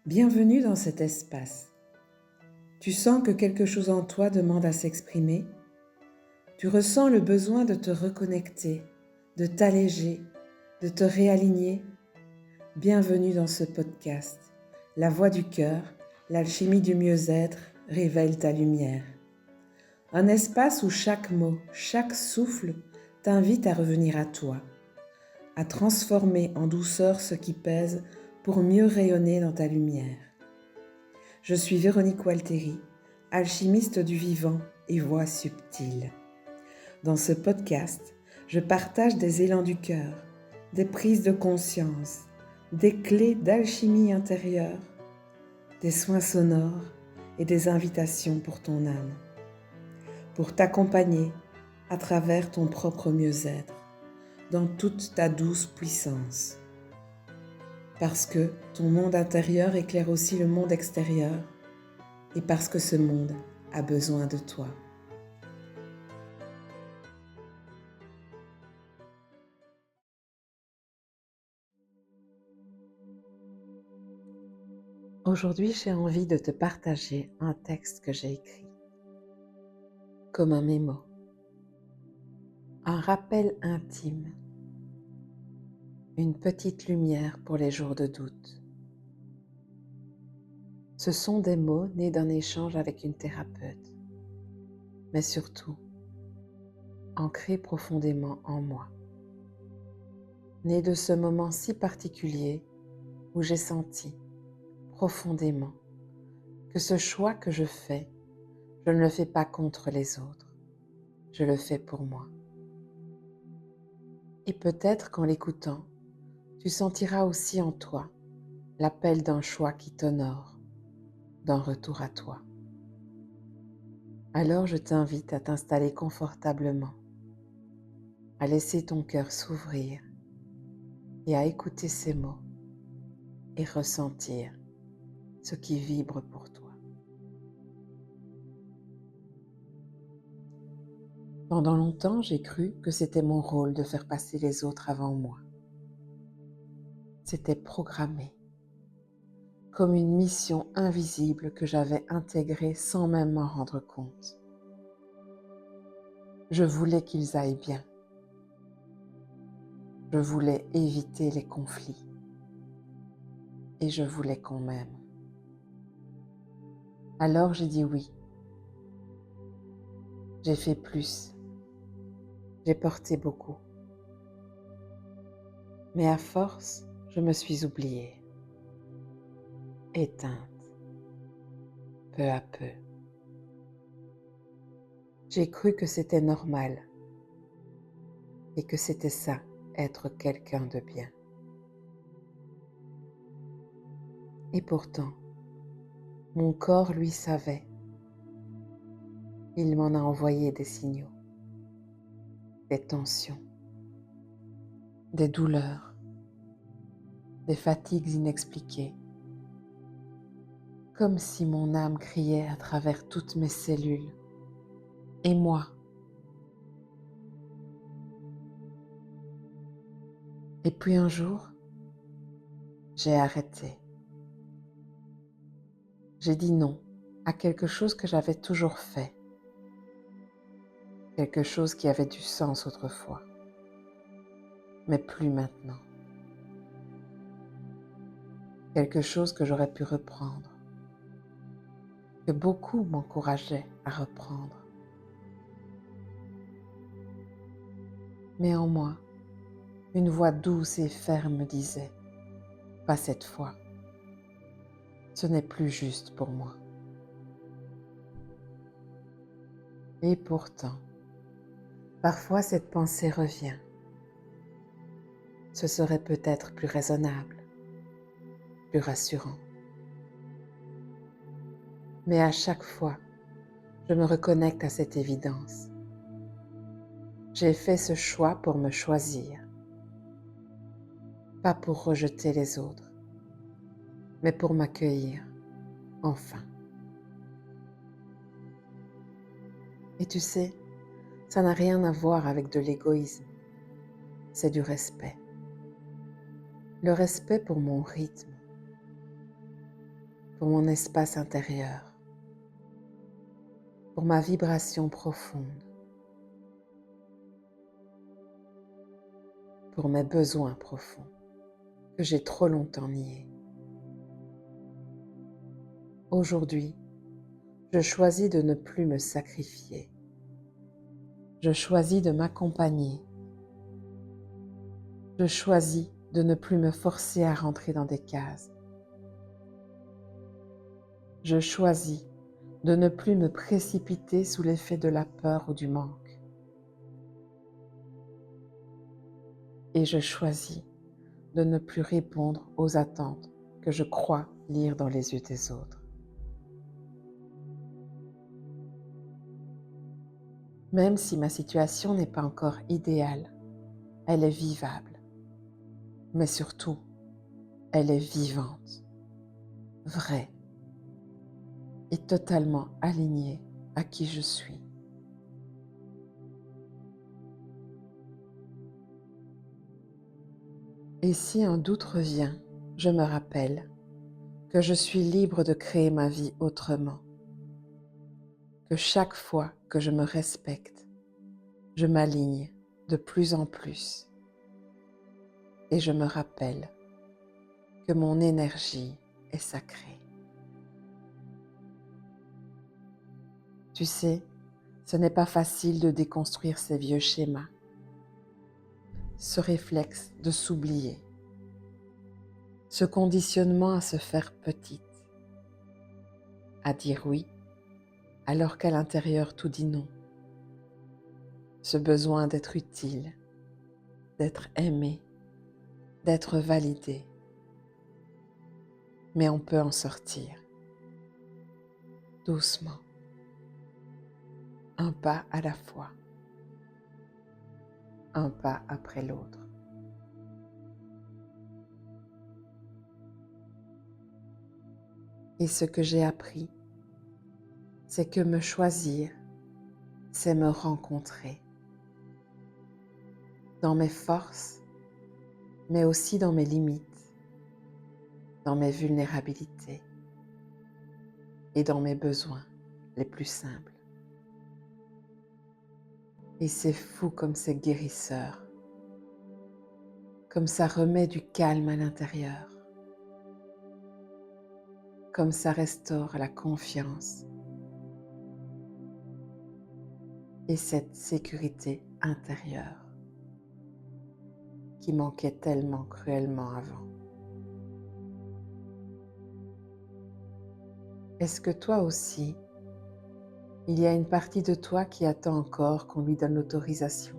Bienvenue dans cet espace. Tu sens que quelque chose en toi demande à s'exprimer. Tu ressens le besoin de te reconnecter, de t'alléger, de te réaligner. Bienvenue dans ce podcast. La voix du cœur, l'alchimie du mieux-être révèle ta lumière. Un espace où chaque mot, chaque souffle t'invite à revenir à toi, à transformer en douceur ce qui pèse pour mieux rayonner dans ta lumière. Je suis Véronique Walteri, alchimiste du vivant et voix subtile. Dans ce podcast, je partage des élans du cœur, des prises de conscience, des clés d'alchimie intérieure, des soins sonores et des invitations pour ton âme, pour t'accompagner à travers ton propre mieux-être, dans toute ta douce puissance. Parce que ton monde intérieur éclaire aussi le monde extérieur et parce que ce monde a besoin de toi. Aujourd'hui, j'ai envie de te partager un texte que j'ai écrit, comme un mémo, un rappel intime, une petite lumière pour les jours de doute. Ce sont des mots nés d'un échange avec une thérapeute, mais surtout ancrés profondément en moi, nés de ce moment si particulier où j'ai senti profondément que ce choix que je fais, je ne le fais pas contre les autres, je le fais pour moi. Et peut-être qu'en l'écoutant, tu sentiras aussi en toi l'appel d'un choix qui t'honore, d'un retour à toi. Alors je t'invite à t'installer confortablement, à laisser ton cœur s'ouvrir et à écouter ces mots et ressentir ce qui vibre pour toi. Pendant longtemps, j'ai cru que c'était mon rôle de faire passer les autres avant moi. C'était programmé, comme une mission invisible que j'avais intégrée sans même m'en rendre compte. Je voulais qu'ils aillent bien. Je voulais éviter les conflits. Et je voulais qu'on m'aime. Alors j'ai dit oui. J'ai fait plus. J'ai porté beaucoup. Mais à force, je me suis oubliée, éteinte, peu à peu. J'ai cru que c'était normal et que c'était ça, être quelqu'un de bien. Et pourtant, mon corps, lui, savait. Il m'en a envoyé des signaux, des tensions, des douleurs, des fatigues inexpliquées, comme si mon âme criait à travers toutes mes cellules. Et moi? Et puis un jour, j'ai arrêté. J'ai dit non à quelque chose que j'avais toujours fait, quelque chose qui avait du sens autrefois, mais plus maintenant. Quelque chose que j'aurais pu reprendre, que beaucoup m'encourageaient à reprendre. Mais en moi, une voix douce et ferme me disait « Pas cette fois, ce n'est plus juste pour moi. » Et pourtant, parfois cette pensée revient. Ce serait peut-être plus raisonnable, plus rassurant. Mais à chaque fois, je me reconnecte à cette évidence. J'ai fait ce choix pour me choisir, pas pour rejeter les autres, mais pour m'accueillir, enfin. Et tu sais, ça n'a rien à voir avec de l'égoïsme, c'est du respect. Le respect pour mon rythme, pour mon espace intérieur, pour ma vibration profonde, pour mes besoins profonds que j'ai trop longtemps niés. Aujourd'hui, je choisis de ne plus me sacrifier. Je choisis de m'accompagner. Je choisis de ne plus me forcer à rentrer dans des cases. Je choisis de ne plus me précipiter sous l'effet de la peur ou du manque. Et je choisis de ne plus répondre aux attentes que je crois lire dans les yeux des autres. Même si ma situation n'est pas encore idéale, elle est vivable. Mais surtout, elle est vivante, vraie et totalement alignée à qui je suis. Et si un doute revient, je me rappelle que je suis libre de créer ma vie autrement, que chaque fois que je me respecte, je m'aligne de plus en plus et je me rappelle que mon énergie est sacrée. Tu sais, ce n'est pas facile de déconstruire ces vieux schémas, ce réflexe de s'oublier, ce conditionnement à se faire petite, à dire oui alors qu'à l'intérieur tout dit non, ce besoin d'être utile, d'être aimé, d'être validé. Mais on peut en sortir, doucement, un pas à la fois, un pas après l'autre. Et ce que j'ai appris, c'est que me choisir, c'est me rencontrer dans mes forces, mais aussi dans mes limites, dans mes vulnérabilités et dans mes besoins les plus simples. Et c'est fou comme c'est guérisseur, comme ça remet du calme à l'intérieur, comme ça restaure la confiance et cette sécurité intérieure qui manquait tellement cruellement avant. Est-ce que toi aussi, il y a une partie de toi qui attend encore qu'on lui donne l'autorisation?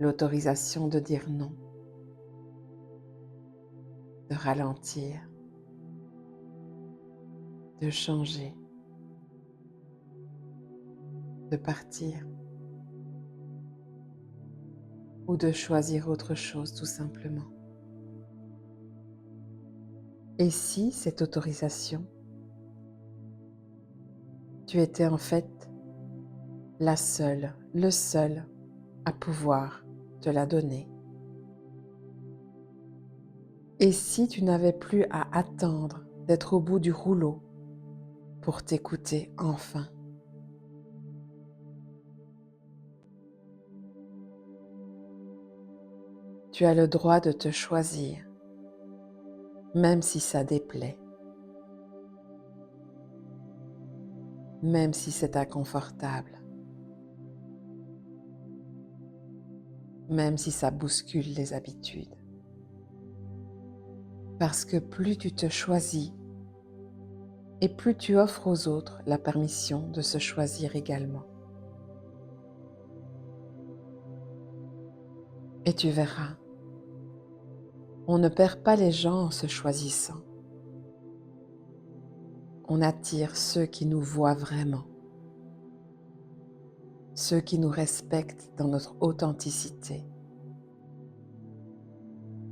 L'autorisation de dire non, de ralentir, de changer, de partir ou de choisir autre chose tout simplement. Et si cette autorisation, tu étais en fait la seule, le seul à pouvoir te la donner? Et si tu n'avais plus à attendre d'être au bout du rouleau pour t'écouter enfin? Tu as le droit de te choisir, même si ça déplaît, même si c'est inconfortable, même si ça bouscule les habitudes. Parce que plus tu te choisis et plus tu offres aux autres la permission de se choisir également. Et tu verras, on ne perd pas les gens en se choisissant. On attire ceux qui nous voient vraiment, ceux qui nous respectent dans notre authenticité,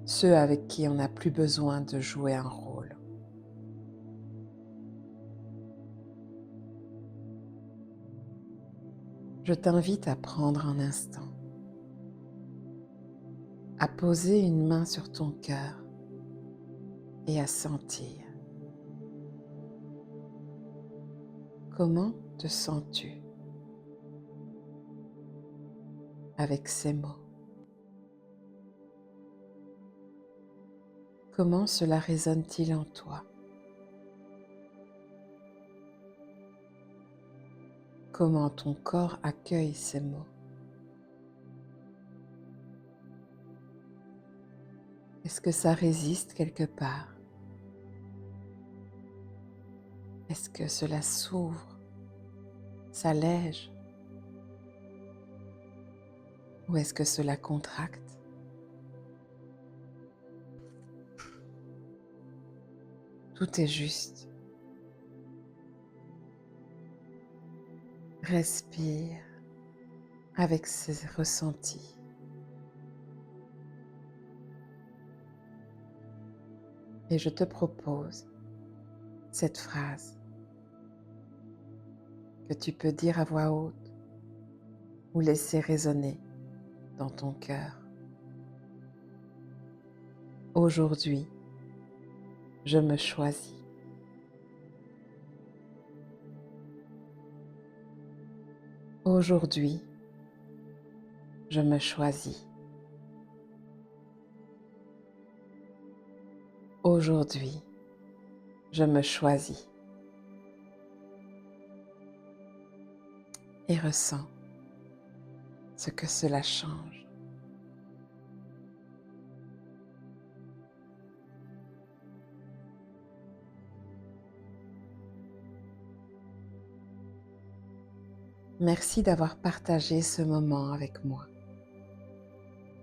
ceux avec qui on n'a plus besoin de jouer un rôle. Je t'invite à prendre un instant, à poser une main sur ton cœur et à sentir. Comment te sens-tu avec ces mots? Comment cela résonne-t-il en toi? Comment ton corps accueille ces mots? Est-ce que ça résiste quelque part? Est-ce que cela s'ouvre, s'allège? Ou est-ce que cela contracte? Tout est juste. Respire avec ces ressentis. Et je te propose cette phrase que tu peux dire à voix haute ou laisser résonner dans ton cœur. Aujourd'hui, je me choisis. Aujourd'hui, je me choisis. Aujourd'hui, je me choisis. Et ressens ce que cela change. Merci d'avoir partagé ce moment avec moi.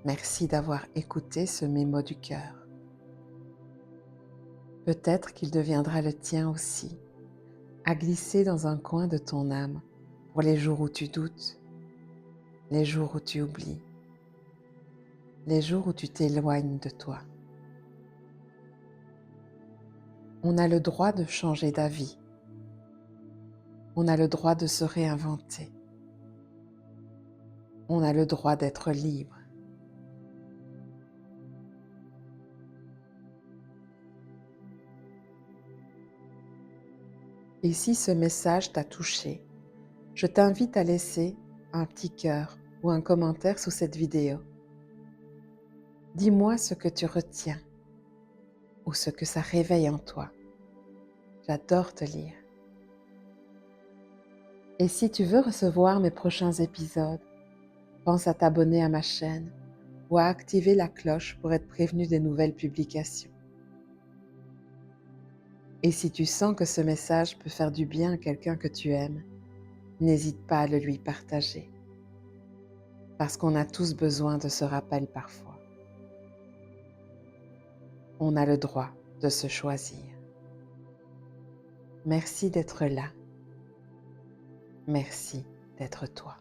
Merci d'avoir écouté ce mémo du cœur. Peut-être qu'il deviendra le tien aussi, à glisser dans un coin de ton âme pour les jours où tu doutes, les jours où tu oublies, les jours où tu t'éloignes de toi. On a le droit de changer d'avis. On a le droit de se réinventer. On a le droit d'être libre. Et si ce message t'a touché, je t'invite à laisser un petit cœur ou un commentaire sous cette vidéo. Dis-moi ce que tu retiens ou ce que ça réveille en toi. J'adore te lire. Et si tu veux recevoir mes prochains épisodes, pense à t'abonner à ma chaîne ou à activer la cloche pour être prévenu des nouvelles publications. Et si tu sens que ce message peut faire du bien à quelqu'un que tu aimes, n'hésite pas à le lui partager. Parce qu'on a tous besoin de ce rappel parfois. On a le droit de se choisir. Merci d'être là. Merci d'être toi.